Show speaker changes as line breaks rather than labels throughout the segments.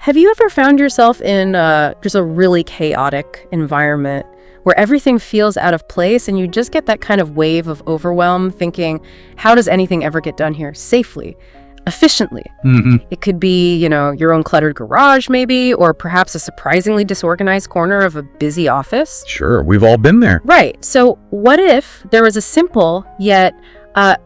Have you ever found yourself in just a really chaotic environment where everything feels out of place and you just get that kind of wave of overwhelm thinking, how does anything ever get done here safely, efficiently? It could be, your own cluttered garage maybe, or perhaps a surprisingly disorganized corner of a busy office.
Sure, we've all been there.
Right. So what if there was a simple yet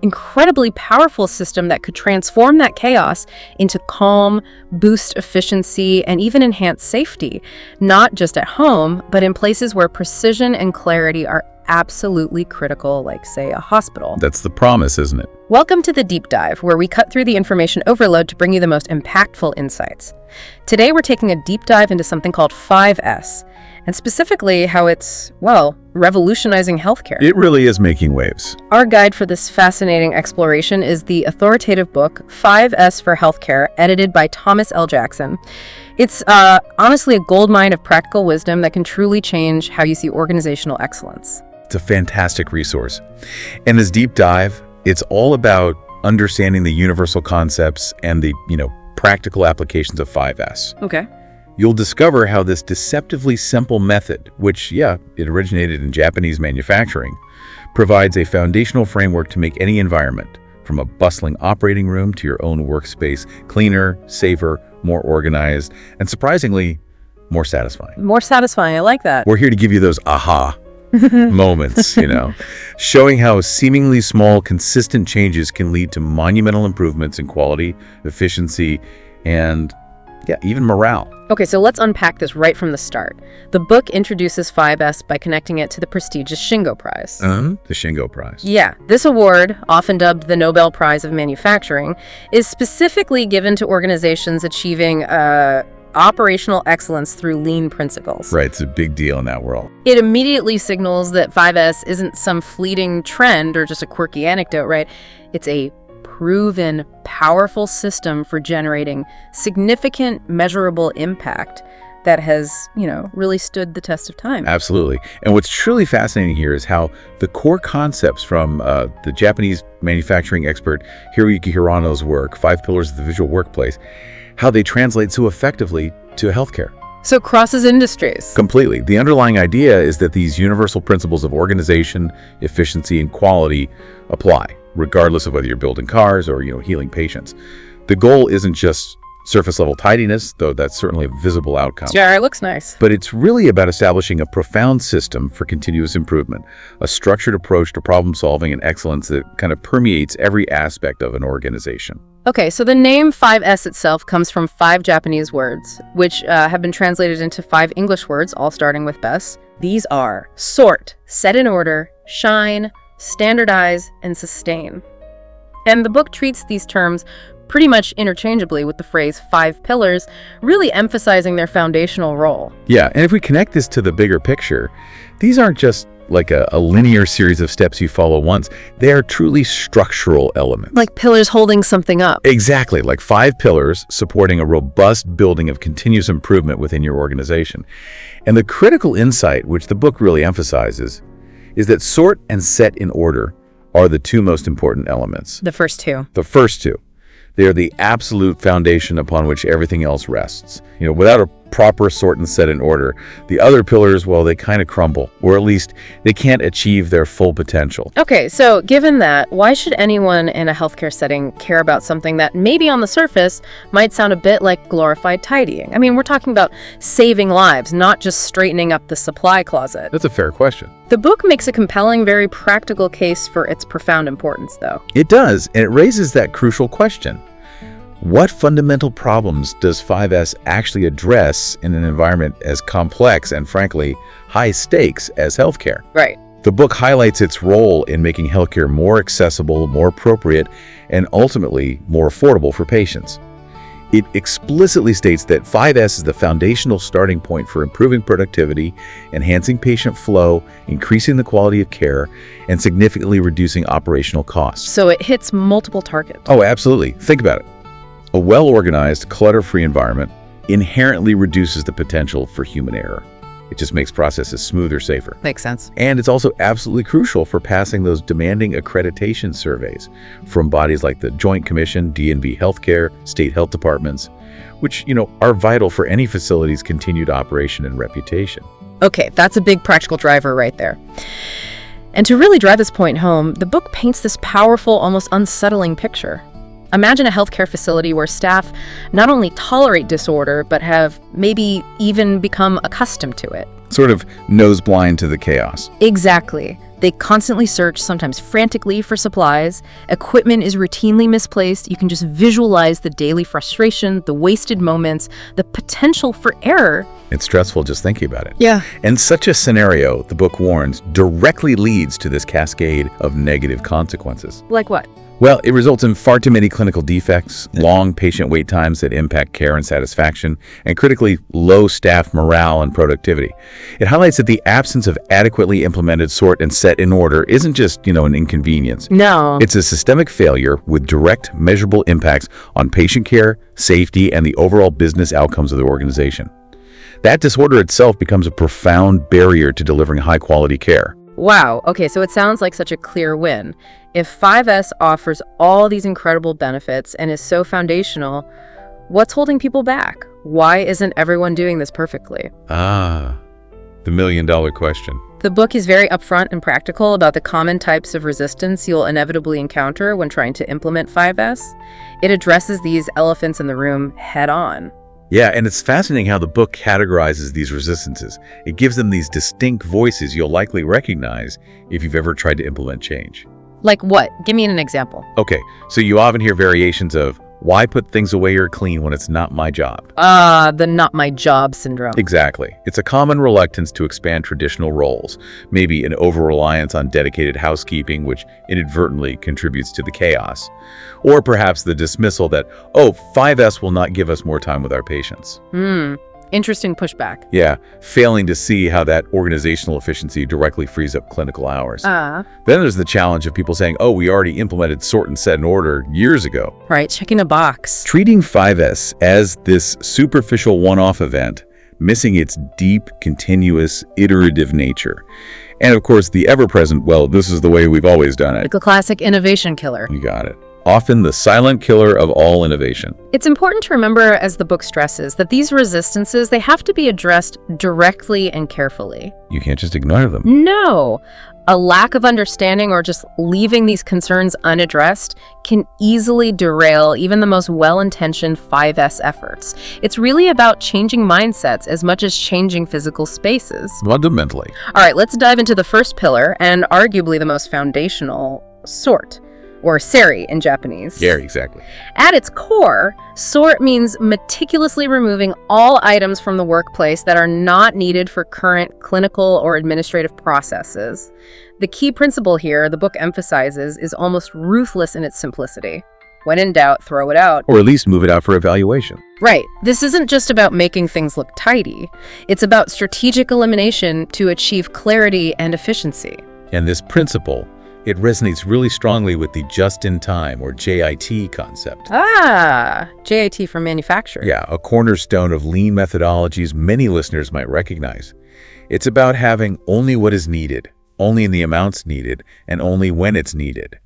incredibly powerful system that could transform that chaos into calm, boost efficiency, and even enhance safety, not just at home, but in places where precision and clarity are absolutely critical, like, say, a hospital.
That's the promise, isn't it?
Welcome to the Deep Dive, where we cut through the information overload to bring you the most impactful insights. Today, we're taking a deep dive into something called 5S, and specifically how it's, revolutionizing healthcare.
It really is making waves.
Our guide for this fascinating exploration is the authoritative book, 5S for Healthcare, edited by Thomas L. Jackson. It's honestly a goldmine of practical wisdom that can truly change how you see organizational excellence.
It's a fantastic resource. And this deep dive, it's all about understanding the universal concepts and the, practical applications of 5S.
Okay.
You'll discover how this deceptively simple method, which, it originated in Japanese manufacturing, provides a foundational framework to make any environment, from a bustling operating room to your own workspace, cleaner, safer, more organized, and surprisingly, more satisfying.
More satisfying, I like that.
We're here to give you those aha moments, showing how seemingly small, consistent changes can lead to monumental improvements in quality, efficiency, and even morale.
Okay, so let's unpack this right from the start. The book introduces 5S by connecting it to the prestigious Shingo Prize.
The Shingo Prize.
Yeah, this award, often dubbed the Nobel Prize of Manufacturing, is specifically given to organizations achieving operational excellence through lean principles.
Right, it's a big deal in that world.
It immediately signals that 5S isn't some fleeting trend or just a quirky anecdote, right? It's a proven, powerful system for generating significant, measurable impact that has, really stood the test of time.
Absolutely. And what's truly fascinating here is how the core concepts from the Japanese manufacturing expert Hiroyuki Hirano's work, 5 Pillars of the Visual Workplace, how they translate so effectively to healthcare.
So crosses industries.
Completely. The underlying idea is that these universal principles of organization, efficiency, and quality apply, regardless of whether you're building cars or, healing patients. The goal isn't just surface-level tidiness, though that's certainly a visible outcome.
Yeah, it looks nice.
But it's really about establishing a profound system for continuous improvement, a structured approach to problem-solving and excellence that kind of permeates every aspect of an organization.
Okay, so the name 5S itself comes from 5 Japanese words, which have been translated into 5 English words, all starting with BES. These are sort, set in order, shine, standardize, and sustain. And the book treats these terms pretty much interchangeably with the phrase 5 pillars, really emphasizing their foundational role.
Yeah, and if we connect this to the bigger picture, these aren't just like a linear series of steps you follow once. They are truly structural elements.
Like pillars holding something up.
Exactly, like 5 pillars supporting a robust building of continuous improvement within your organization. And the critical insight, which the book really emphasizes, is that sort and set in order are the 2 most important elements.
The first 2.
The first 2. They are the absolute foundation upon which everything else rests. Without a proper sort and set in order, the other pillars, they kind of crumble, or at least they can't achieve their full potential.
Okay, so given that, why should anyone in a healthcare setting care about something that maybe on the surface might sound a bit like glorified tidying? I mean, we're talking about saving lives, not just straightening up the supply closet.
That's a fair question.
The book makes a compelling, very practical case for its profound importance, though.
It does, and it raises that crucial question. What fundamental problems does 5S actually address in an environment as complex and, frankly, high stakes as healthcare?
Right.
The book highlights its role in making healthcare more accessible, more appropriate, and ultimately more affordable for patients. It explicitly states that 5S is the foundational starting point for improving productivity, enhancing patient flow, increasing the quality of care, and significantly reducing operational costs.
So it hits multiple targets.
Oh, absolutely. Think about it. A well-organized, clutter-free environment inherently reduces the potential for human error. It just makes processes smoother, safer.
Makes sense.
And it's also absolutely crucial for passing those demanding accreditation surveys from bodies like the Joint Commission, D&B Healthcare, state health departments, which, are vital for any facility's continued operation and reputation.
Okay, that's a big practical driver right there. And to really drive this point home, the book paints this powerful, almost unsettling picture. Imagine a healthcare facility where staff not only tolerate disorder, but have maybe even become accustomed to it.
Sort of nose blind to the chaos.
Exactly. They constantly search, sometimes frantically, for supplies. Equipment is routinely misplaced. You can just visualize the daily frustration, the wasted moments, the potential for error.
It's stressful just thinking about it.
Yeah.
And such a scenario, the book warns, directly leads to this cascade of negative consequences.
Like what?
Well, it results in far too many clinical defects, long patient wait times that impact care and satisfaction, and critically, low staff morale and productivity. It highlights that the absence of adequately implemented sort and set in order isn't just, an inconvenience.
No.
It's a systemic failure with direct, measurable impacts on patient care, safety, and the overall business outcomes of the organization. That disorder itself becomes a profound barrier to delivering high-quality care.
Wow. Okay, so it sounds like such a clear win. If 5S offers all these incredible benefits and is so foundational, what's holding people back? Why isn't everyone doing this perfectly?
The million-dollar question.
The book is very upfront and practical about the common types of resistance you'll inevitably encounter when trying to implement 5S. It addresses these elephants in the room head on.
Yeah, and it's fascinating how the book categorizes these resistances. It gives them these distinct voices you'll likely recognize if you've ever tried to implement change.
Like what? Give me an example.
Okay, so you often hear variations of, why put things away or clean when it's not my job?
The not my job syndrome.
Exactly. It's a common reluctance to expand traditional roles, maybe an over-reliance on dedicated housekeeping, which inadvertently contributes to the chaos. Or perhaps the dismissal that, 5S will not give us more time with our patients.
Interesting pushback.
Yeah, failing to see how that organizational efficiency directly frees up clinical hours. Then there's the challenge of people saying, we already implemented sort and set in order years ago.
Right, checking a box.
Treating 5S as this superficial one-off event, missing its deep, continuous, iterative nature. And of course, the ever-present, this is the way we've always done it.
The classic innovation killer.
You got it. Often the silent killer of all innovation.
It's important to remember, as the book stresses, that these resistances, they have to be addressed directly and carefully.
You can't just ignore them.
No. A lack of understanding or just leaving these concerns unaddressed can easily derail even the most well-intentioned 5S efforts. It's really about changing mindsets as much as changing physical spaces.
Fundamentally.
All right, let's dive into the first pillar and arguably the most foundational, sort. Or seri in Japanese.
Yeah, exactly.
At its core, sort means meticulously removing all items from the workplace that are not needed for current clinical or administrative processes. The key principle here, the book emphasizes, is almost ruthless in its simplicity. When in doubt, throw it out.
Or at least move it out for evaluation.
Right. This isn't just about making things look tidy. It's about strategic elimination to achieve clarity and efficiency.
And this principle, it resonates really strongly with the just-in-time, or JIT concept.
JIT for manufacturing.
Yeah, a cornerstone of lean methodologies many listeners might recognize. It's about having only what is needed, only in the amounts needed, and only when it's needed.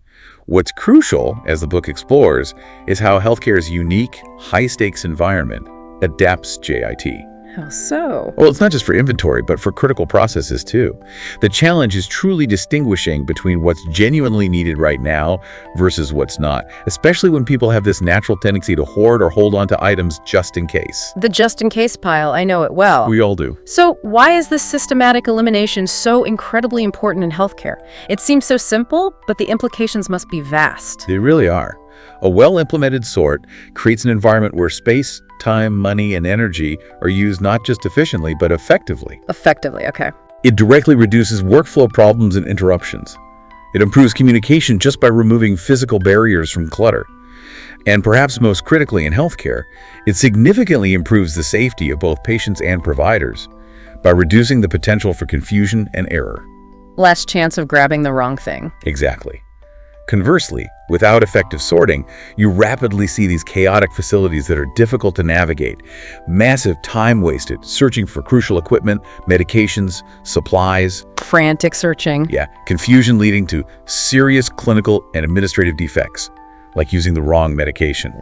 What's crucial, as the book explores, is how healthcare's unique, high-stakes environment adapts JIT.
How so?
Well, it's not just for inventory, but for critical processes too. The challenge is truly distinguishing between what's genuinely needed right now versus what's not, especially when people have this natural tendency to hoard or hold on to items just in case.
The just-in-case pile, I know it well.
We all do.
So why is this systematic elimination so incredibly important in healthcare? It seems so simple, but the implications must be vast.
They really are. A well-implemented sort creates an environment where space, time, money, and energy are used not just efficiently, but effectively.
Effectively, okay.
It directly reduces workflow problems and interruptions. It improves communication just by removing physical barriers from clutter. And perhaps most critically in healthcare, it significantly improves the safety of both patients and providers by reducing the potential for confusion and error.
Less chance of grabbing the wrong thing.
Exactly. Conversely, without effective sorting, you rapidly see these chaotic facilities that are difficult to navigate. Massive time wasted searching for crucial equipment, medications, supplies.
Frantic searching.
Yeah, confusion leading to serious clinical and administrative defects, like using the wrong medication.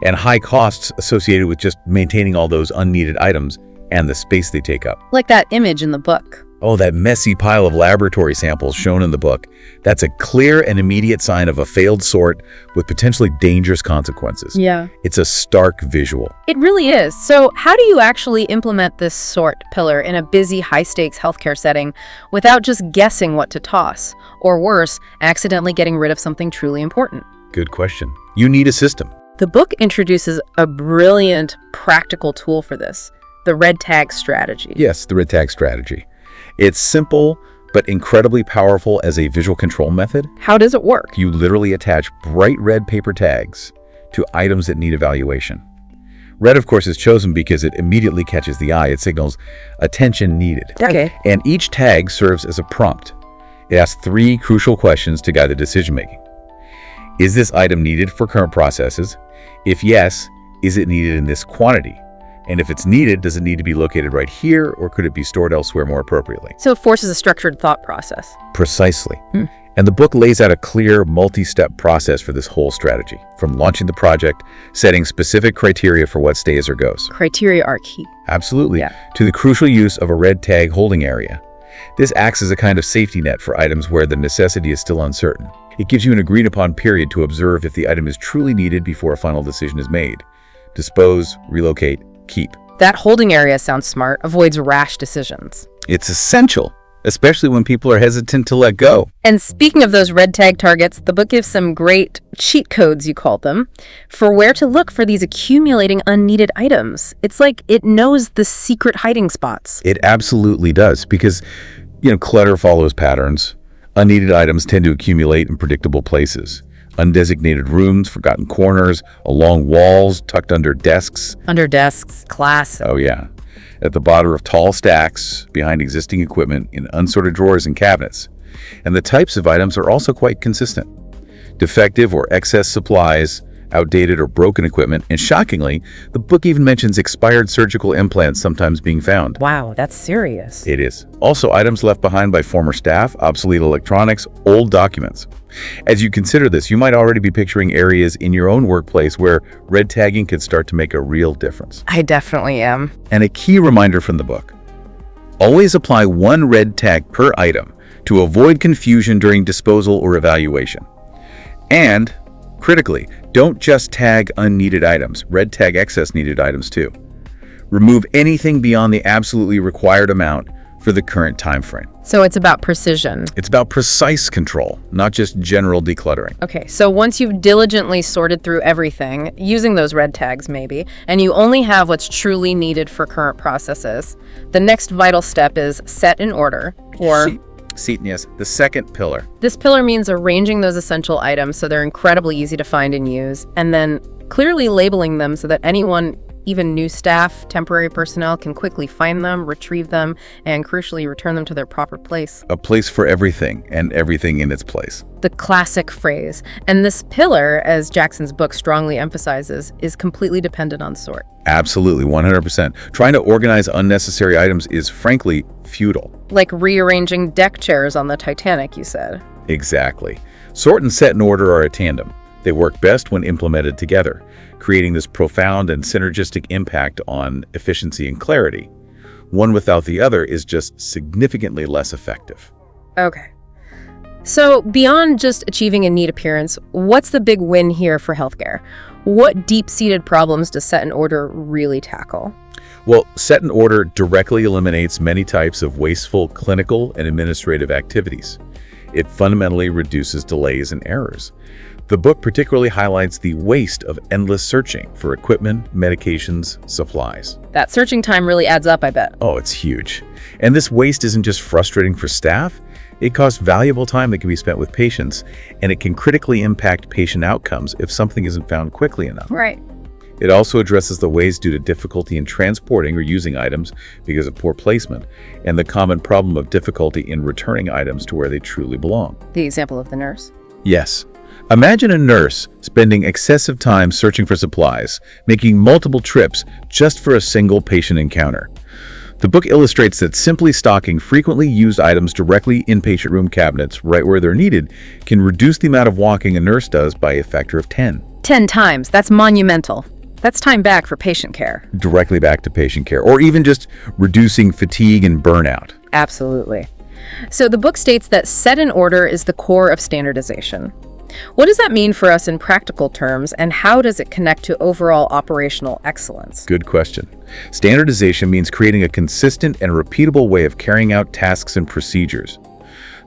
And high costs associated with just maintaining all those unneeded items and the space they take up.
Like that image in the book.
Oh, that messy pile of laboratory samples shown in the book. That's a clear and immediate sign of a failed sort with potentially dangerous consequences.
Yeah.
It's a stark visual.
It really is. So how do you actually implement this sort pillar in a busy, high-stakes healthcare setting without just guessing what to toss? Or worse, accidentally getting rid of something truly important?
Good question. You need a system.
The book introduces a brilliant, practical tool for this, the red tag strategy.
Yes, the red tag strategy. It's simple, but incredibly powerful as a visual control method.
How does it work?
You literally attach bright red paper tags to items that need evaluation. Red, of course, is chosen because it immediately catches the eye. It signals attention needed.
Okay.
And each tag serves as a prompt. It asks 3 crucial questions to guide the decision-making. Is this item needed for current processes? If yes, is it needed in this quantity? And if it's needed, does it need to be located right here, or could it be stored elsewhere more appropriately?
So it forces a structured thought process.
Precisely. And the book lays out a clear, multi-step process for this whole strategy, from launching the project, setting specific criteria for what stays or goes.
Criteria are key.
Absolutely.
Yeah.
To the crucial use of a red tag holding area. This acts as a kind of safety net for items where the necessity is still uncertain. It gives you an agreed-upon period to observe if the item is truly needed before a final decision is made. Dispose, relocate, keep.
That holding area sounds smart, avoids rash decisions.
It's essential, especially when people are hesitant to let go.
And speaking of those red tag targets, the book gives some great cheat codes, you call them, for where to look for these accumulating unneeded items. It's like it knows the secret hiding spots.
It absolutely does, because, clutter follows patterns. Unneeded items tend to accumulate in predictable places. Undesignated rooms, forgotten corners, along walls, tucked under desks.
Under desks, class.
Oh, yeah. At the bottom of tall stacks, behind existing equipment, in unsorted drawers and cabinets. And the types of items are also quite consistent. Defective or excess supplies, outdated or broken equipment, and shockingly, the book even mentions expired surgical implants sometimes being found.
Wow, that's serious.
It is. Also, items left behind by former staff, obsolete electronics, old documents. As you consider this, you might already be picturing areas in your own workplace where red tagging could start to make a real difference.
I definitely am.
And a key reminder from the book: always apply 1 red tag per item to avoid confusion during disposal or evaluation. And, critically, don't just tag unneeded items, red tag excess needed items too. Remove anything beyond the absolutely required amount for the current time frame.
So it's about precision.
It's about precise control, not just general decluttering.
Okay, so once you've diligently sorted through everything, using those red tags maybe, and you only have what's truly needed for current processes, the next vital step is set in order, or...
Yes, the second pillar.
This pillar means arranging those essential items so they're incredibly easy to find and use, and then clearly labeling them so that anyone, even new staff, temporary personnel, can quickly find them, retrieve them, and crucially return them to their proper place.
A place for everything, and everything in its place.
The classic phrase. And this pillar, as Jackson's book strongly emphasizes, is completely dependent on sort.
Absolutely, 100%. Trying to organize unnecessary items is frankly futile.
Like rearranging deck chairs on the Titanic, you said.
Exactly. Sort and set in order are a tandem. They work best when implemented together, creating this profound and synergistic impact on efficiency and clarity. One without the other is just significantly less effective.
Okay. So beyond just achieving a neat appearance, what's the big win here for healthcare? What deep-seated problems does set in order really tackle?
Well, set in order directly eliminates many types of wasteful clinical and administrative activities. It fundamentally reduces delays and errors. The book particularly highlights the waste of endless searching for equipment, medications, supplies.
That searching time really adds up, I bet.
Oh, it's huge. And this waste isn't just frustrating for staff. It costs valuable time that can be spent with patients, and it can critically impact patient outcomes if something isn't found quickly enough.
Right.
It also addresses the waste due to difficulty in transporting or using items because of poor placement, and the common problem of difficulty in returning items to where they truly belong.
The example of the nurse.
Yes. Imagine a nurse spending excessive time searching for supplies, making multiple trips just for a single patient encounter. The book illustrates that simply stocking frequently used items directly in patient room cabinets right where they're needed can reduce the amount of walking a nurse does by a factor of 10.
10 times. That's monumental. That's time back for patient care.
Directly back to patient care, or even just reducing fatigue and burnout.
Absolutely. So the book states that set in order is the core of standardization. What does that mean for us in practical terms, and how does it connect to overall operational excellence?
Good question. Standardization means creating a consistent and repeatable way of carrying out tasks and procedures.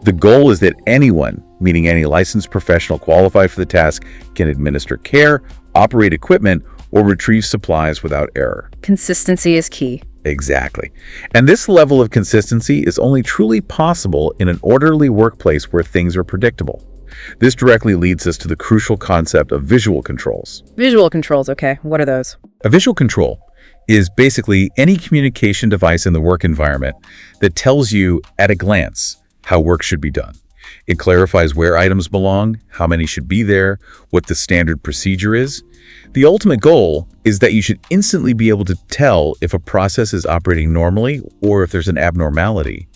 The goal is that anyone, meaning any licensed professional qualified for the task, can administer care, operate equipment, or retrieve supplies without error.
Consistency is key.
Exactly. And this level of consistency is only truly possible in an orderly workplace where things are predictable. This directly leads us to the crucial concept of visual controls.
Visual controls, okay. What are those?
A visual control is basically any communication device in the work environment that tells you at a glance how work should be done. It clarifies where items belong, how many should be there, what the standard procedure is. The ultimate goal is that you should instantly be able to tell if a process is operating normally or if there's an abnormality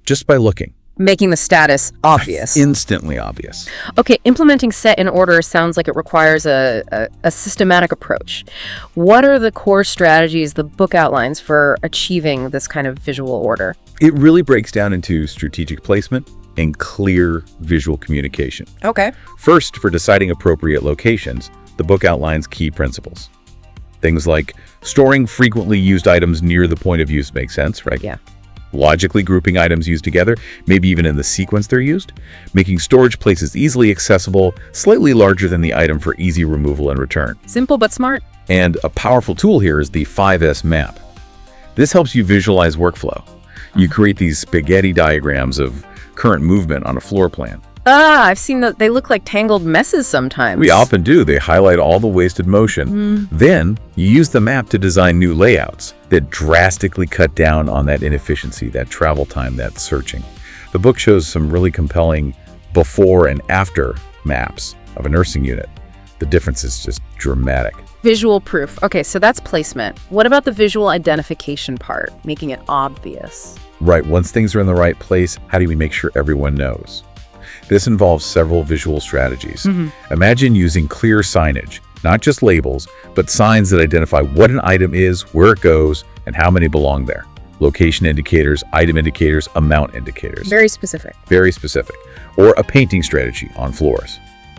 just by looking.
Making the status obvious.
Instantly obvious.
Okay, implementing set in order sounds like it requires a systematic approach. What are the core strategies the book outlines for achieving this kind of visual order?
It really breaks down into strategic placement and clear visual communication.
Okay.
First, for deciding appropriate locations, the book outlines key principles. Things like storing frequently used items near the point of use makes sense, right?
Yeah.
Logically grouping items used together, maybe even in the sequence they're used, making storage places easily accessible, slightly larger than the item for easy removal and return.
Simple but smart.
And a powerful tool here is the 5S map. This helps you visualize workflow. You create these spaghetti diagrams of current movement on a floor plan.
I've seen that they look like tangled messes sometimes.
We often do. They highlight all the wasted motion. Then you use the map to design new layouts that drastically cut down on that inefficiency, that travel time, that searching. The book shows some really compelling before and after maps of a nursing unit. The difference is just dramatic.
Visual proof. Okay, so that's placement. What about the visual identification part, making it obvious?
Right, once things are in the right place, how do we make sure everyone knows? This involves several visual strategies. Imagine using clear signage, not just labels, but signs that identify what an item is, where it goes, and how many belong there. Location indicators, item indicators, amount indicators.
Very specific.
Very specific. Or a painting strategy on floors.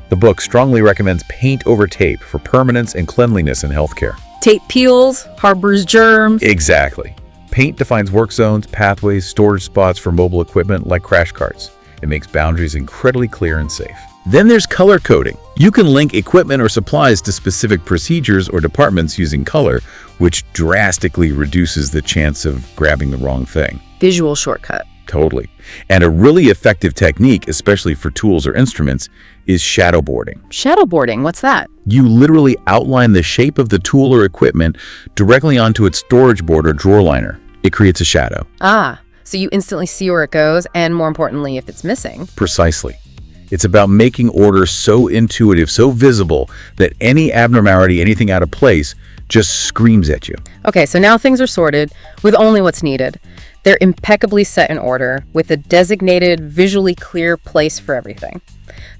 The book strongly recommends paint over tape for permanence and cleanliness in healthcare.
Tape peels, harbors germs.
Exactly. Paint defines work zones, pathways, storage spots for mobile equipment like crash carts. It makes boundaries incredibly clear and safe. Then there's color coding. You can link equipment or supplies to specific procedures or departments using color, which drastically reduces the chance of grabbing the wrong thing.
Visual shortcut.
Totally. And a really effective technique, especially for tools or instruments, is shadowboarding.
Shadowboarding, what's that?
You literally outline the shape of the tool or equipment directly onto its storage board or drawer liner. It creates a shadow.
So you instantly see where it goes, and more importantly, if it's missing.
Precisely. It's about making orders so intuitive, so visible, that any abnormality, anything out of place, just screams at you.
Okay, so now things are sorted with only what's needed. They're impeccably set in order with a designated, visually clear place for everything.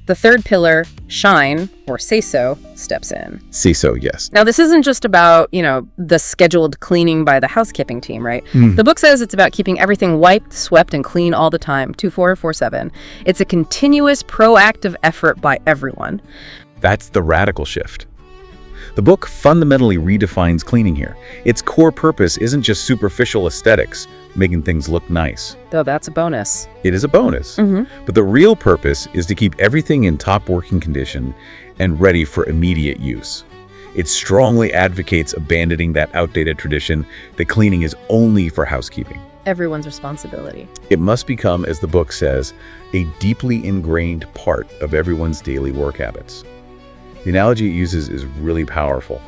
The third pillar, shine, or say so, steps in.
Say so, yes.
Now, this isn't just about, the scheduled cleaning by the housekeeping team, right? The book says it's about keeping everything wiped, swept, and clean all the time, 24/7. It's a continuous, proactive effort by everyone.
That's the radical shift. The book fundamentally redefines cleaning here. Its core purpose isn't just superficial aesthetics, making things look nice.
Though that's a bonus.
It is a bonus. But the real purpose is to keep everything in top working condition and ready for immediate use. It strongly advocates abandoning that outdated tradition that cleaning is only for housekeeping.
Everyone's responsibility.
It must become, as the book says, a deeply ingrained part of everyone's daily work habits. The analogy it uses is really powerful,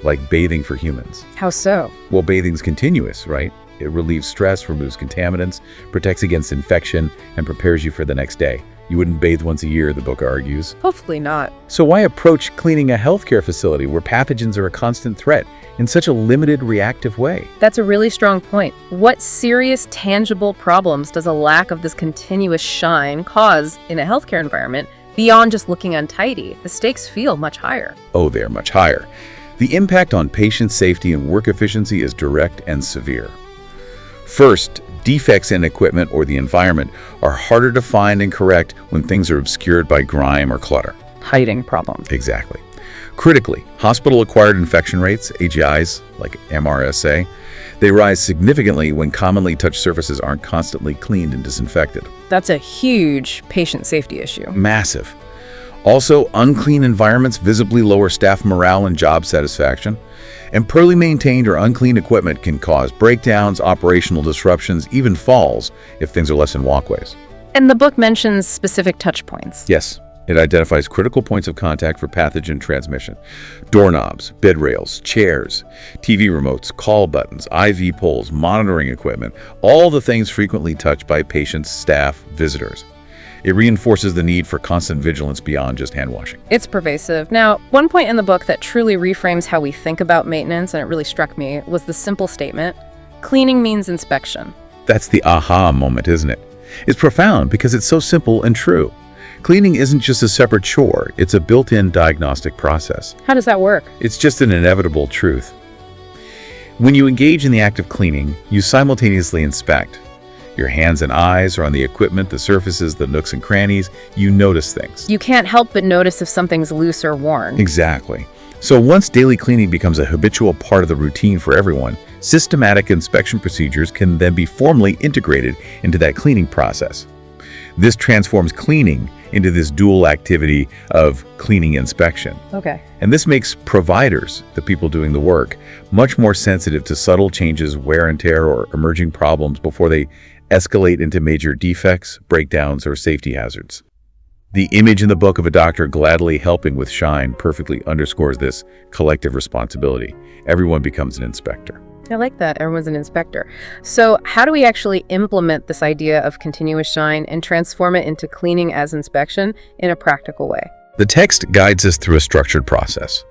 like bathing for humans.
How so?
Well, bathing's continuous, right? It relieves stress, removes contaminants, protects against infection, and prepares you for the next day. You wouldn't bathe once a year, the book argues.
Hopefully not.
So why approach cleaning a healthcare facility where pathogens are a constant threat in such a limited, reactive way?
That's a really strong point. What serious, tangible problems does a lack of this continuous shine cause in a healthcare environment beyond just looking untidy? The stakes feel much higher.
Oh, they're much higher. The impact on patient safety and work efficiency is direct and severe. First, defects in equipment or the environment are harder to find and correct when things are obscured by grime or clutter.
Hiding problem.
Exactly. Critically, hospital-acquired infection rates, AGIs, like MRSA, they rise significantly when commonly touched surfaces aren't constantly cleaned and disinfected.
That's a huge patient safety issue.
Massive. Also, unclean environments visibly lower staff morale and job satisfaction. And poorly maintained or unclean equipment can cause breakdowns, operational disruptions, even falls if things are less in walkways.
And the book mentions specific touch points.
Yes, it identifies critical points of contact for pathogen transmission. Doorknobs, bed rails, chairs, TV remotes, call buttons, IV poles, monitoring equipment, all the things frequently touched by patients, staff, visitors. It reinforces the need for constant vigilance beyond just hand washing.
It's pervasive. Now, one point in the book that truly reframes how we think about maintenance, and it really struck me, was the simple statement, cleaning means inspection.
That's the aha moment, isn't it? It's profound because it's so simple and true. Cleaning isn't just a separate chore, it's a built-in diagnostic process.
How does that work?
It's just an inevitable truth. When you engage in the act of cleaning, you simultaneously inspect. Your hands and eyes are on the equipment, the surfaces, the nooks and crannies. You notice things.
You can't help but notice if something's loose or worn.
Exactly. So once daily cleaning becomes a habitual part of the routine for everyone, systematic inspection procedures can then be formally integrated into that cleaning process. This transforms cleaning into this dual activity of cleaning inspection.
Okay.
And this makes providers, the people doing the work, much more sensitive to subtle changes, wear and tear, or emerging problems before they escalate into major defects, breakdowns, or safety hazards. The image in the book of a doctor gladly helping with shine perfectly underscores this collective responsibility. Everyone becomes an inspector.
I like that. Everyone's an inspector. So how do we actually implement this idea of continuous shine and transform it into cleaning as inspection in a practical way?
The text guides us through a structured process.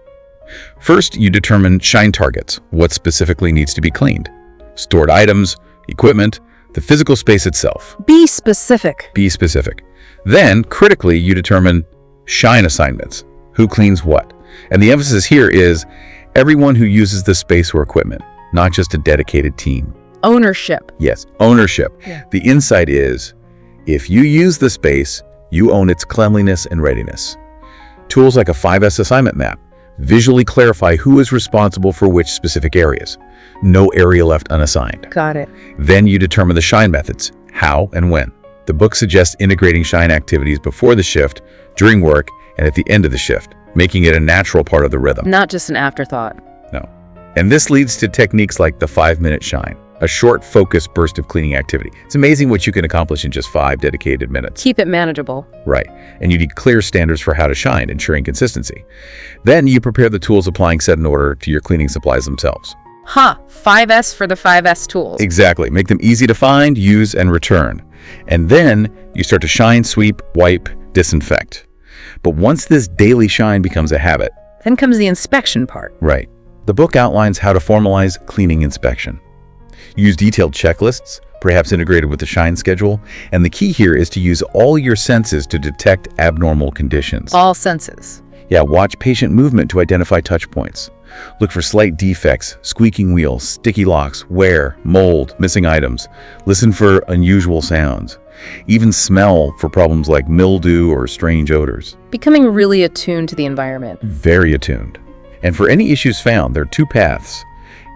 First, you determine shine targets, what specifically needs to be cleaned. Stored items, equipment, the physical space itself.
Be specific.
Be specific. Then, critically, you determine shine assignments. Who cleans what? And the emphasis here is everyone who uses the space or equipment, not just a dedicated team.
Ownership.
Yes, ownership.
Yeah.
The insight is, if you use the space, you own its cleanliness and readiness. Tools like a 5S assignment map visually clarify who is responsible for which specific areas. No area left unassigned.
Got it.
Then you determine the shine methods, how and when. The book suggests integrating shine activities before the shift, during work, and at the end of the shift, making it a natural part of the rhythm.
Not just an afterthought.
No. And this leads to techniques like the 5-minute shine, a short, focused burst of cleaning activity. It's amazing what you can accomplish in just 5 dedicated minutes.
Keep it manageable.
Right. And you need clear standards for how to shine, ensuring consistency. Then you prepare the tools applying set in order to your cleaning supplies themselves.
5S for the 5S tools.
Exactly. Make them easy to find, use, and return. And then you start to shine, sweep, wipe, disinfect. But once this daily shine becomes a habit,
then comes the inspection part.
right, the book outlines how to formalize cleaning inspection. Use detailed checklists, perhaps integrated with the shine schedule, and the key here is to use all your senses to detect abnormal conditions.
All senses.
Yeah, watch patient movement to identify touch points. Look for slight defects, squeaking wheels, sticky locks, wear, mold, missing items. Listen for unusual sounds. Even smell for problems like mildew or strange odors.
Becoming really attuned to the environment.
Very attuned. And for any issues found, there are 2 paths.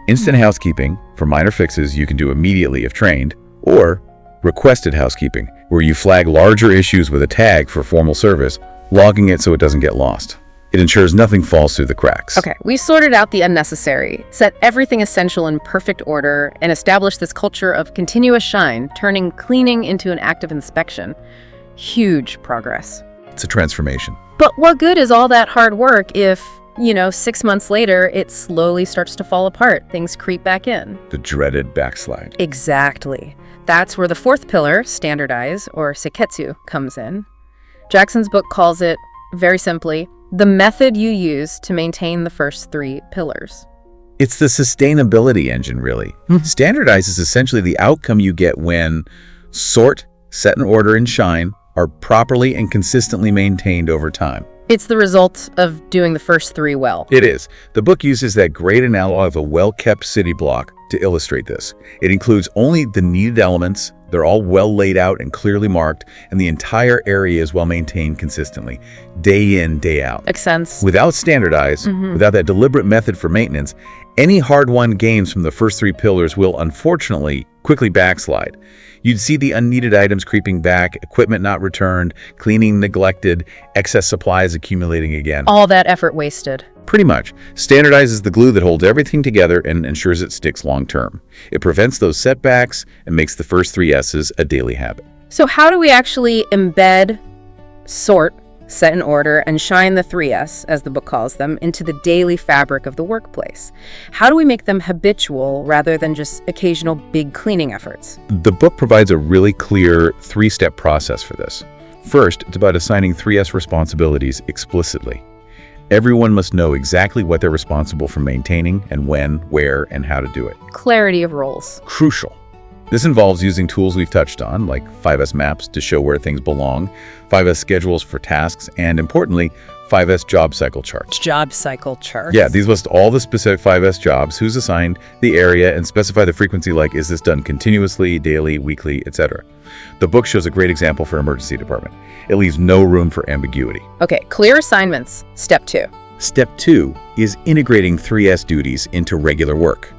Instant housekeeping, for minor fixes you can do immediately if trained, or requested housekeeping, where you flag larger issues with a tag for formal service, logging it so it doesn't get lost. It ensures nothing falls through the cracks.
Okay, we sorted out the unnecessary, set everything essential in perfect order, and established this culture of continuous shine, turning cleaning into an active inspection. Huge progress.
It's a transformation.
But what good is all that hard work if, 6 months later, it slowly starts to fall apart, things creep back in?
The dreaded backslide.
Exactly. That's where the 4th pillar, Standardize, or Seketsu, comes in. Jackson's book calls it, very simply, the method you use to maintain the first 3 pillars.
It's the sustainability engine, really. Standardize is essentially the outcome you get when sort, set in order, and shine are properly and consistently maintained over time.
It's the result of doing the first 3 well.
It is. The book uses that great analogy of a well-kept city block to illustrate this. It includes only the needed elements, they're all well laid out and clearly marked, and the entire area is well maintained consistently, day in, day out.
Makes sense.
Without Standardize, without that deliberate method for maintenance, any hard-won gains from the first 3 pillars will, unfortunately, quickly backslide. You'd see the unneeded items creeping back, equipment not returned, cleaning neglected, excess supplies accumulating again.
All that effort wasted.
Pretty much. Standardize is the glue that holds everything together and ensures it sticks long-term. It prevents those setbacks and makes the first 3 S's a daily habit.
So how do we actually embed, sort, set in order, and shine the 3S, as the book calls them, into the daily fabric of the workplace? How do we make them habitual rather than just occasional big cleaning efforts?
The book provides a really clear 3-step process for this. First, it's about assigning 3S responsibilities explicitly. Everyone must know exactly what they're responsible for maintaining and when, where, and how to do it.
Clarity of roles.
Crucial. This involves using tools we've touched on, like 5S maps to show where things belong, 5S schedules for tasks, and importantly, 5S job cycle charts.
Job cycle charts.
Yeah, these list all the specific 5S jobs, who's assigned, the area, and specify the frequency, like is this done continuously, daily, weekly, etc. The book shows a great example for emergency department. It leaves no room for ambiguity.
Okay, clear assignments. Step 2.
Step 2 is integrating 3S duties into regular work.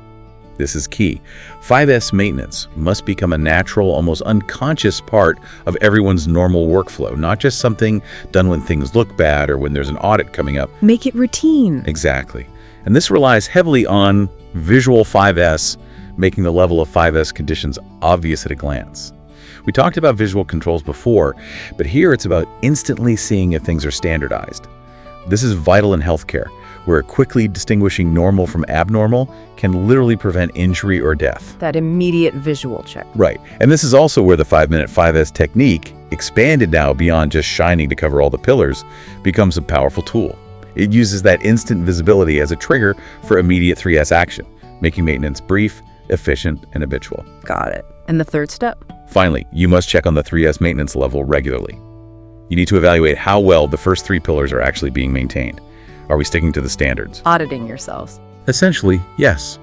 This is key. 5S maintenance must become a natural, almost unconscious part of everyone's normal workflow, not just something done when things look bad or when there's an audit coming up.
Make it routine.
Exactly. And this relies heavily on visual 5S, making the level of 5S conditions obvious at a glance. We talked about visual controls before, but here it's about instantly seeing if things are standardized. This is vital in healthcare, where quickly distinguishing normal from abnormal can literally prevent injury or death.
That immediate visual check.
Right. And this is also where the 5-minute 5S technique, expanded now beyond just shining to cover all the pillars, becomes a powerful tool. It uses that instant visibility as a trigger for immediate 3S action, making maintenance brief, efficient, and habitual.
Got it. And the 3rd step?
Finally, you must check on the 3S maintenance level regularly. You need to evaluate how well the first 3 pillars are actually being maintained. Are we sticking to the standards?
Auditing yourselves.
Essentially, yes.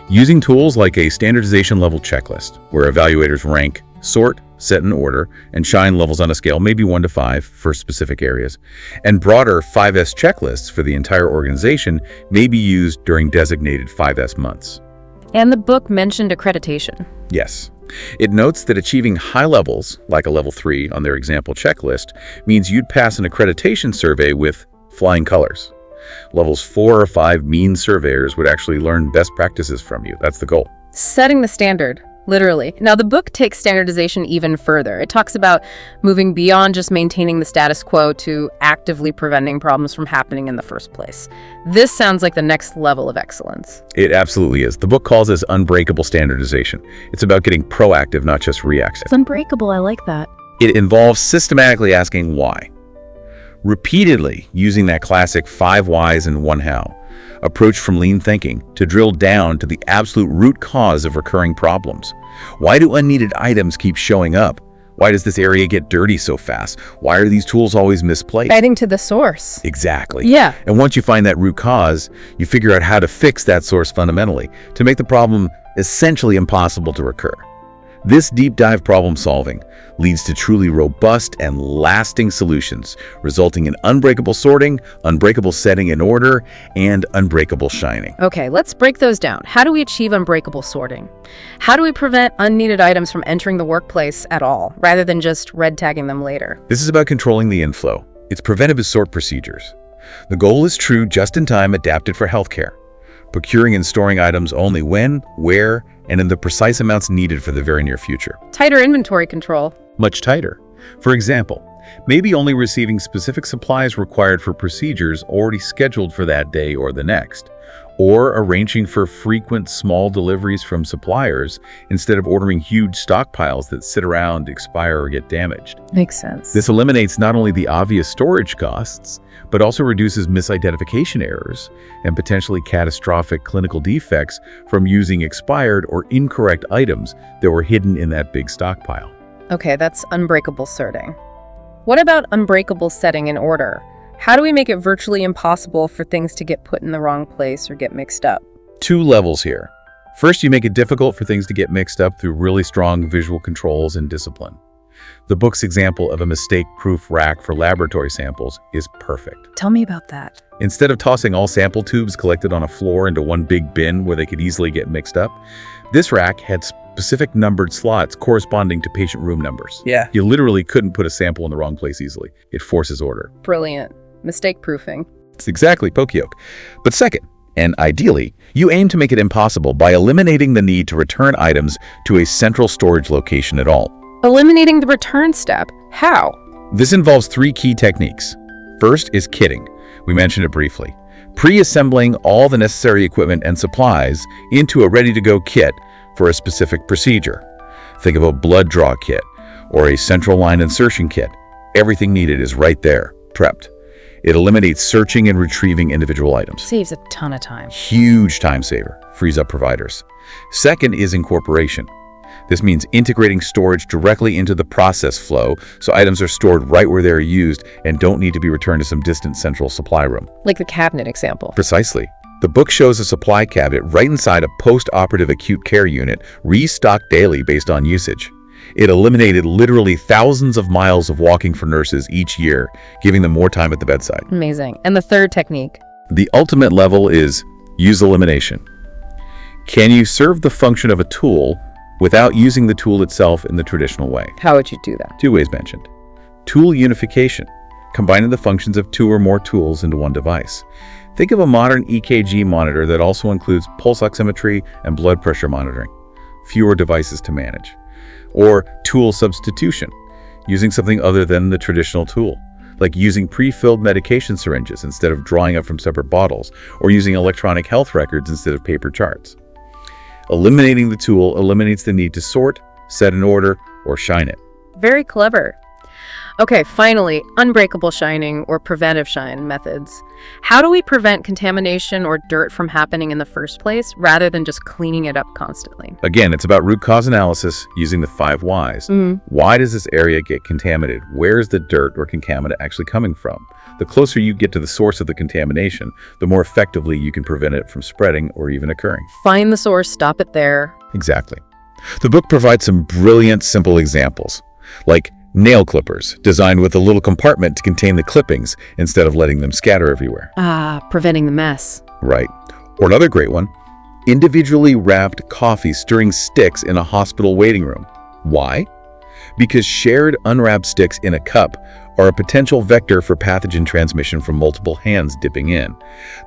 Using tools like a standardization level checklist, where evaluators rank, sort, set in order, and shine levels on a scale, maybe 1 to 5 for specific areas, and broader 5S checklists for the entire organization may be used during designated 5S months.
And the book mentioned accreditation.
Yes. It notes that achieving high levels, like a level 3 on their example checklist, means you'd pass an accreditation survey with flying colors. Levels 4 or 5 mean surveyors would actually learn best practices from you. That's the goal.
Setting the standard, literally. Now, the book takes standardization even further. It talks about moving beyond just maintaining the status quo to actively preventing problems from happening in the first place. This sounds like the next level of excellence.
It absolutely is. The book calls this unbreakable standardization. It's about getting proactive, not just reactive.
It's unbreakable. I like that.
It involves systematically asking why. Repeatedly using that classic 5 whys and 1 how approach from lean thinking to drill down to the absolute root cause of recurring problems. Why do unneeded items keep showing up? Why does this area get dirty so fast? Why are these tools always misplaced?
Getting to the source.
Exactly.
Yeah.
And once you find that root cause, you figure out how to fix that source fundamentally to make the problem essentially impossible to recur. This deep dive problem solving leads to truly robust and lasting solutions, resulting in unbreakable sorting, unbreakable setting in order, and unbreakable shining.
Okay, let's break those down. How do we achieve unbreakable sorting? How do we prevent unneeded items from entering the workplace at all, rather than just red tagging them later?
This is about controlling the inflow. It's preventive sort procedures. The goal is true just-in-time adapted for healthcare, procuring and storing items only when, where, and in the precise amounts needed for the very near future.
Tighter inventory control.
Much tighter. For example, maybe only receiving specific supplies required for procedures already scheduled for that day or the next, or arranging for frequent small deliveries from suppliers instead of ordering huge stockpiles that sit around, expire, or get damaged.
Makes sense.
This eliminates not only the obvious storage costs, but also reduces misidentification errors and potentially catastrophic clinical defects from using expired or incorrect items that were hidden in that big stockpile.
Okay, that's unbreakable sorting. What about unbreakable setting in order? How do we make it virtually impossible for things to get put in the wrong place or get mixed up?
2 levels here. First, you make it difficult for things to get mixed up through really strong visual controls and discipline. The book's example of a mistake-proof rack for laboratory samples is perfect.
Tell me about that.
Instead of tossing all sample tubes collected on a floor into one big bin where they could easily get mixed up, this rack had specific numbered slots corresponding to patient room numbers.
Yeah.
You literally couldn't put a sample in the wrong place easily. It forces order.
Brilliant. Mistake proofing.
It's exactly poke-yoke. But second, and ideally, you aim to make it impossible by eliminating the need to return items to a central storage location at all.
Eliminating the return step. How?
This involves 3 key techniques. First is kitting. We mentioned it briefly. Pre-assembling all the necessary equipment and supplies into a ready-to-go kit for a specific procedure. Think of a blood draw kit or a central line insertion kit. Everything needed is right there, prepped. It eliminates searching and retrieving individual items.
Saves a ton of time.
Huge time saver, frees up providers. Second is incorporation. This means integrating storage directly into the process flow so items are stored right where they're used and don't need to be returned to some distant central supply room.
Like the cabinet example.
Precisely. The book shows a supply cabinet right inside a post-operative acute care unit, restocked daily based on usage. It eliminated literally thousands of miles of walking for nurses each year, giving them more time at the bedside.
Amazing. And the third technique?
The ultimate level is use elimination. Can you serve the function of a tool without using the tool itself in the traditional way?
How would you do that?
2 ways mentioned. Tool unification, combining the functions of 2 or more tools into one device. Think of a modern EKG monitor that also includes pulse oximetry and blood pressure monitoring. Fewer devices to manage. Or tool substitution, using something other than the traditional tool, like using pre-filled medication syringes instead of drawing up from separate bottles, or using electronic health records instead of paper charts. Eliminating the tool eliminates the need to sort, set in order, or shine it.
Very clever. Okay, finally, unbreakable shining or preventive shine methods. How do we prevent contamination or dirt from happening in the first place rather than just cleaning it up constantly?
Again, it's about root cause analysis using the 5 whys. Why does this area get contaminated? Where's the dirt or contaminant actually coming from? The closer you get to the source of the contamination, the more effectively you can prevent it from spreading or even occurring.
Find the source, stop it there.
Exactly. The book provides some brilliant, simple examples, like nail clippers, designed with a little compartment to contain the clippings instead of letting them scatter everywhere.
Preventing the mess.
Right. Or another great one, individually wrapped coffee stirring sticks in a hospital waiting room. Why? Because shared unwrapped sticks in a cup are a potential vector for pathogen transmission from multiple hands dipping in.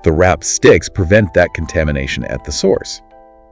The wrapped sticks prevent that contamination at the source.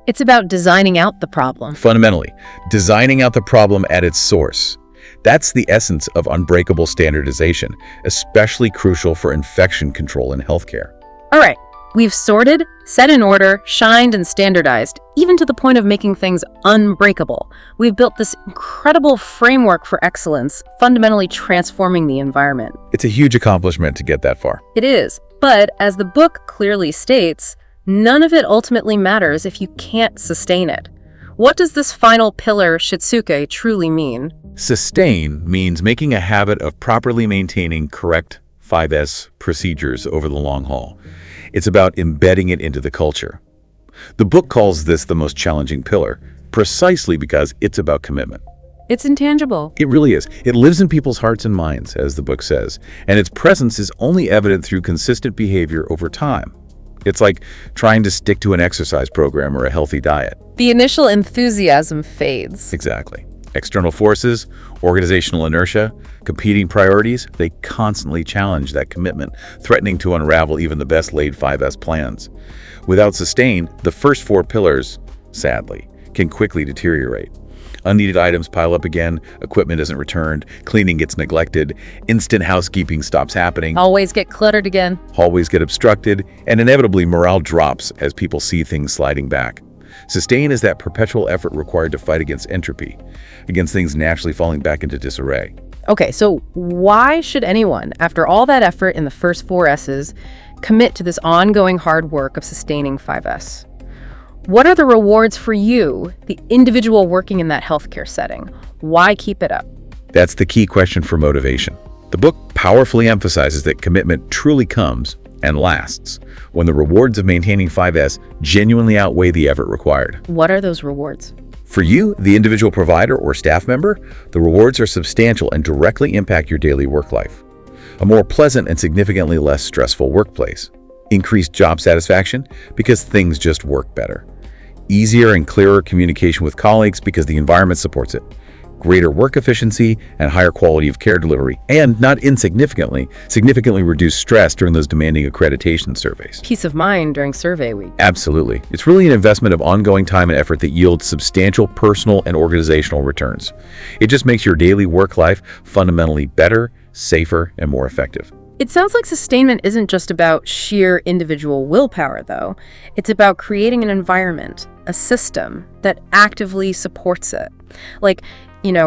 It's about designing out the problem.
Fundamentally, designing out the problem at its source. That's the essence of unbreakable standardization, especially crucial for infection control in healthcare.
All right, we've sorted, set in order, shined, and standardized, even to the point of making things unbreakable. We've built this incredible framework for excellence, fundamentally transforming the environment.
It's a huge accomplishment to get that far.
It is, but as the book clearly states, none of it ultimately matters if you can't sustain it. What does this final pillar, Shitsuke, truly mean?
Sustain means making a habit of properly maintaining correct 5S procedures over the long haul. It's about embedding it into the culture. The book calls this the most challenging pillar, precisely because it's about commitment.
It's intangible.
It really is. It lives in people's hearts and minds, as the book says, and its presence is only evident through consistent behavior over time. It's like trying to stick to an exercise program or a healthy diet.
The initial enthusiasm fades.
Exactly. External forces, organizational inertia, competing priorities, they constantly challenge that commitment, threatening to unravel even the best laid 5S plans. Without sustain, the first 4 pillars, sadly, can quickly deteriorate. Unneeded items pile up again, equipment isn't returned, cleaning gets neglected, instant housekeeping stops happening,
Always get cluttered again.
hallways get obstructed, and inevitably morale drops as people see things sliding back. Sustain is that perpetual effort required to fight against entropy, against things naturally falling back into disarray.
Okay, so why should anyone, after all that effort in the first 4 S's, commit to this ongoing hard work of sustaining 5S? What are the rewards for you, the individual working in that healthcare setting? Why keep it up?
That's the key question for motivation. The book powerfully emphasizes that commitment truly comes and lasts when the rewards of maintaining 5S genuinely outweigh the effort required.
What are those rewards?
For you, the individual provider or staff member, the rewards are substantial and directly impact your daily work life. A more pleasant and significantly less stressful workplace. Increased job satisfaction because things just work better. Easier and clearer communication with colleagues because the environment supports it. Greater work efficiency and higher quality of care delivery, and not insignificantly, significantly reduced stress during those demanding accreditation surveys.
Peace of mind during survey week.
Absolutely. It's really an investment of ongoing time and effort that yields substantial personal and organizational returns. It just makes your daily work life fundamentally better, safer, and more effective.
It sounds like sustainment isn't just about sheer individual willpower, though. It's about creating an environment, a system that actively supports it. Like,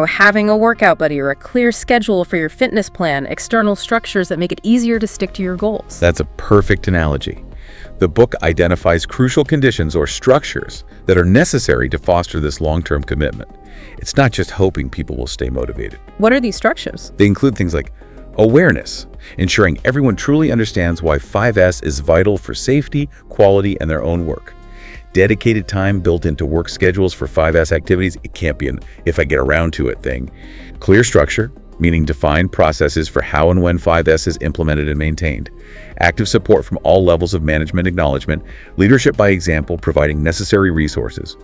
having a workout buddy or a clear schedule for your fitness plan, external structures that make it easier to stick to your goals.
That's a perfect analogy. The book identifies crucial conditions or structures that are necessary to foster this long-term commitment. It's not just hoping people will stay motivated.
What are these structures?
They include things like awareness, ensuring everyone truly understands why 5S is vital for safety, quality, and their own work. Dedicated time built into work schedules for 5S activities. It can't be an if I get around to it thing. Clear structure, meaning defined processes for how and when 5S is implemented and maintained. Active support from all levels of management acknowledgement. Leadership by example, providing necessary resources.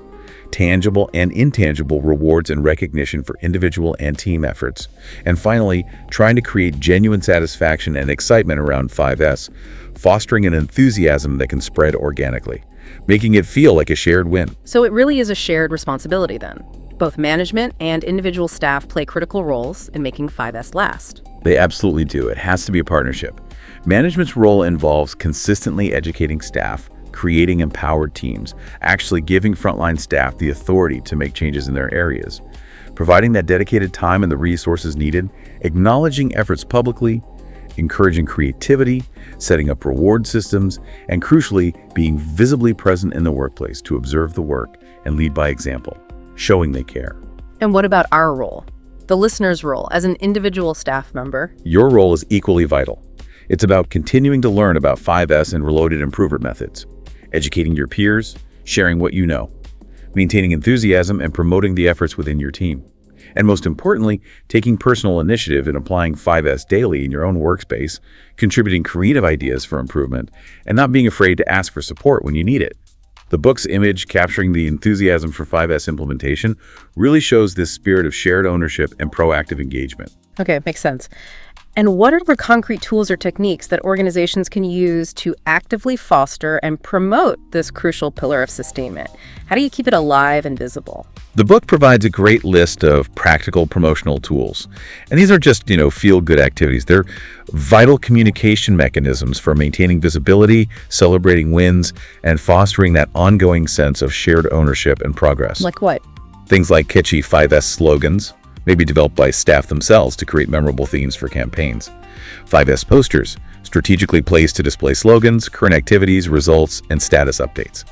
Tangible and intangible rewards and recognition for individual and team efforts. And finally, trying to create genuine satisfaction and excitement around 5S, fostering an enthusiasm that can spread organically, making it feel like a shared win.
So it really is a shared responsibility then. Both management and individual staff play critical roles in making 5S last.
They absolutely do. It has to be a partnership. Management's role involves consistently educating staff, creating empowered teams, actually giving frontline staff the authority to make changes in their areas, providing that dedicated time and the resources needed, acknowledging efforts publicly, encouraging creativity, setting up reward systems, and crucially, being visibly present in the workplace to observe the work and lead by example, showing they care.
And what about our role? The listener's role as an individual staff member?
Your role is equally vital. It's about continuing to learn about 5S and related improvement methods, educating your peers, sharing what you know, maintaining enthusiasm and promoting the efforts within your team. And most importantly, taking personal initiative in applying 5S daily in your own workspace, contributing creative ideas for improvement, and not being afraid to ask for support when you need it. The book's image capturing the enthusiasm for 5S implementation really shows this spirit of shared ownership and proactive engagement.
Okay, makes sense. And what are the concrete tools or techniques that organizations can use to actively foster and promote this crucial pillar of sustainment? How do you keep it alive and visible?
The book provides a great list of practical promotional tools. And these are just, feel-good activities. They're vital communication mechanisms for maintaining visibility, celebrating wins, and fostering that ongoing sense of shared ownership and progress.
Like what?
Things like catchy 5S slogans, maybe developed by staff themselves to create memorable themes for campaigns. 5S posters, strategically placed to display slogans, current activities, results, and status updates.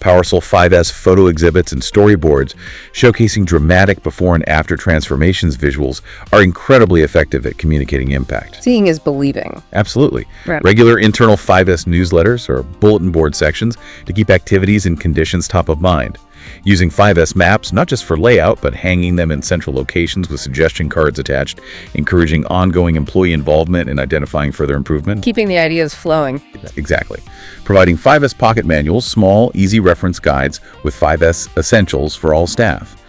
Powerful 5S photo exhibits and storyboards showcasing dramatic before and after transformations visuals are incredibly effective at communicating impact.
Seeing is believing.
Absolutely.
Right.
Regular internal 5S newsletters or bulletin board sections to keep activities and conditions top of mind. Using 5S maps, not just for layout, but hanging them in central locations with suggestion cards attached, encouraging ongoing employee involvement and identifying further improvement.
Keeping the ideas flowing.
Exactly. Providing 5S pocket manuals, small, easy reference guides with 5S essentials for all staff.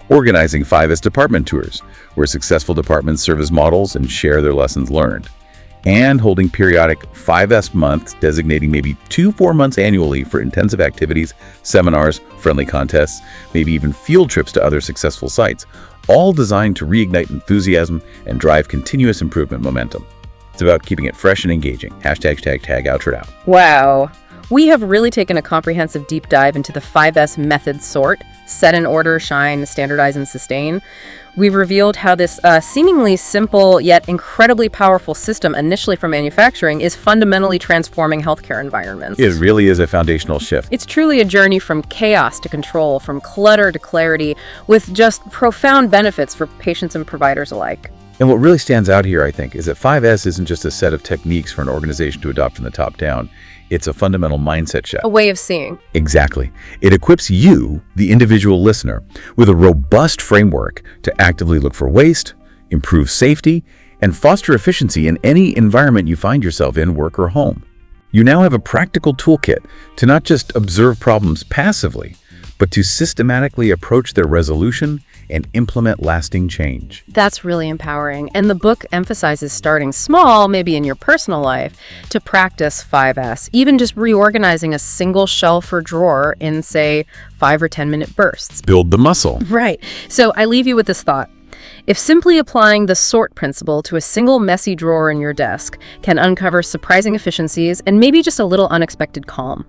Organizing 5S department tours, where successful departments serve as models and share their lessons learned. and holding periodic 5S months, designating maybe 4 months annually for intensive activities, seminars, friendly contests, maybe even field trips to other successful sites, all designed to reignite enthusiasm and drive continuous improvement momentum. It's about keeping it fresh and engaging. #outward out.
Wow. We have really taken a comprehensive deep dive into the 5S method sort: set in order, shine, standardize, and sustain. We've revealed how this seemingly simple yet incredibly powerful system initially from manufacturing is fundamentally transforming healthcare environments.
It really is a foundational shift.
It's truly a journey from chaos to control, from clutter to clarity, with just profound benefits for patients and providers alike.
And what really stands out here, I think, is that 5S isn't just a set of techniques for an organization to adopt from the top down. It's a fundamental mindset shift.
A way of seeing.
Exactly. It equips you, the individual listener, with a robust framework to actively look for waste, improve safety, and foster efficiency in any environment you find yourself in, work or home. You now have a practical toolkit to not just observe problems passively, but to systematically approach their resolution and implement lasting change.
That's really empowering. And the book emphasizes starting small, maybe in your personal life, to practice 5S, even just reorganizing a single shelf or drawer in, say, 5 or 10-minute bursts.
Build the muscle.
Right. So I leave you with this thought. If simply applying the sort principle to a single messy drawer in your desk can uncover surprising efficiencies and maybe just a little unexpected calm,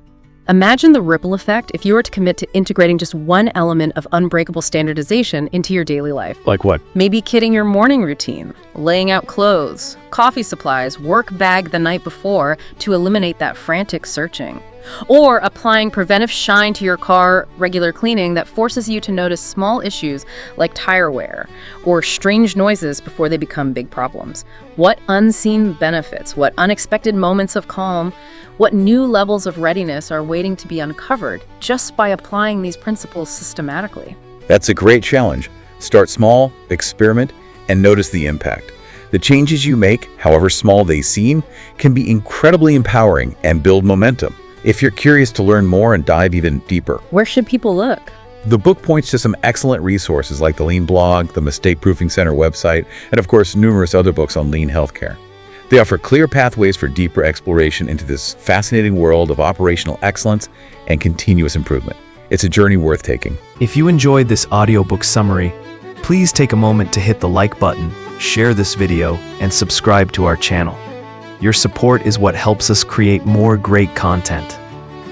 imagine the ripple effect if you were to commit to integrating just one element of unbreakable standardization into your daily life.
Like what?
Maybe kitting your morning routine, laying out clothes, coffee supplies, work bag the night before to eliminate that frantic searching. Or applying preventive shine to your car regular cleaning that forces you to notice small issues like tire wear or strange noises before they become big problems. What unseen benefits, what unexpected moments of calm, what new levels of readiness are waiting to be uncovered just by applying these principles systematically?
That's a great challenge. Start small, experiment, and notice the impact. The changes you make, however small they seem, can be incredibly empowering and build momentum. If you're curious to learn more and dive even deeper,
Where should people look?
the book points to some excellent resources like the Lean blog, the Mistake Proofing Center website, and of course, numerous other books on lean healthcare. They offer clear pathways for deeper exploration into this fascinating world of operational excellence and continuous improvement. It's a journey worth taking.
If you enjoyed this audiobook summary, please take a moment to hit the like button, share this video, and subscribe to our channel. Your support is what helps us create more great content.